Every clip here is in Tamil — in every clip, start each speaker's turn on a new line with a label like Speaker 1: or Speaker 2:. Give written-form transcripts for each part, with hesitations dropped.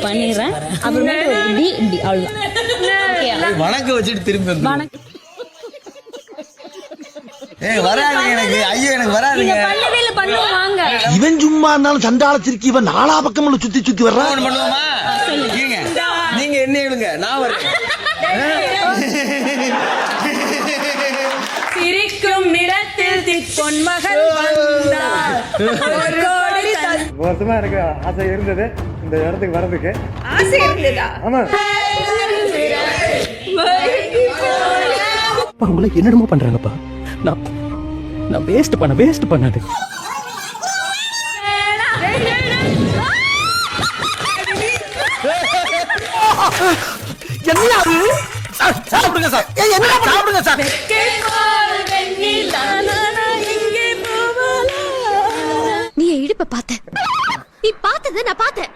Speaker 1: பண்ணிடுறேன். அப்புறமேட்டு ஒரு இப்படி இப்படி அவ்வளவுதான்.
Speaker 2: வணக்கம் வச்சுட்டு திரும்பி வந்து வராது எனக்கு. ஐயோ எனக்கு வராதுங்க.
Speaker 1: பண்ணுவாங்க.
Speaker 3: இவன் சும்மா இருந்தாலும் சண்டால சிரிக்கி இவன் நாலா பக்கம் சுத்தி சுத்தி வர்றான்.
Speaker 2: பண்ணுவோமா? நீங்க என்ன எழுங்க, நான் வரேன்.
Speaker 1: சிரிக்கும் நிறத்தில் திப்பொன் மகள் வந்தார்.
Speaker 4: மொத்தமா எனக்கு ஆசை இருந்தது இந்த இடத்துக்கு வர்றதுக்கு.
Speaker 1: ஆசை இருந்ததா?
Speaker 4: ஆமா.
Speaker 3: அவங்கள என்னடமா பண்றாங்கப்பா. நான் வேஸ்ட் பண்ணாது. என்ன அது? சாப்பிடுங்க சார். என்ன சாப்பிடுங்க சார்.
Speaker 5: நீ இடுப்ப பார்த்த. நீ பார்த்தத நான் பார்த்தேன்.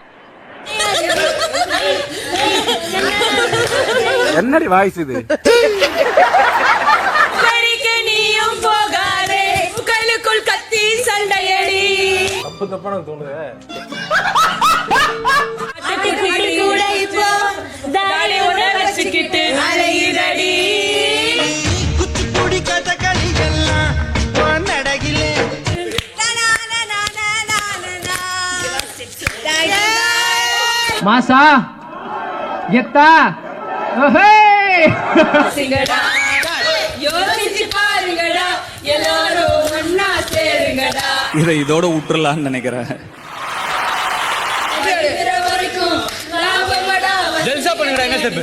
Speaker 4: என்னடி வாய்ஸ் இது?
Speaker 1: நீயும் போகாதே கைலுக்குள் கத்தி சண்டையடி.
Speaker 4: தப்பான தோணுது.
Speaker 1: கூட இப்போ தாடி உன வச்சுக்கிட்டு அலையிடடி.
Speaker 3: குச்சிப்புடி கதகளி எல்லாம் நடகிலே.
Speaker 6: மாசா கெத்தா
Speaker 1: யோசிச்சு பாருங்கடா எல்லாரும் ஒன்னா சேருங்கடா.
Speaker 2: இதை இதோட விட்டுறலான்னு நினைக்கிறேன். ஜல்சா பண்ணுங்கடா. என்ன ஸ்டெப்?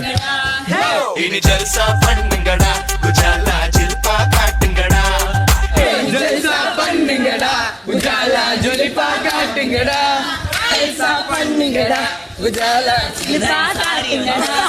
Speaker 3: இனி ஜல்சா பண்ணுங்கடா. குஜாலா ஜில்பா காட்டுங்கடா.
Speaker 2: ஜல்சா பண்ணுங்கடா. குஜாலா ஜொலிப்பா காட்டுங்கடா. ஜல்சா பண்ணுங்கடா. குஜாலா
Speaker 1: காட்டுங்கடா.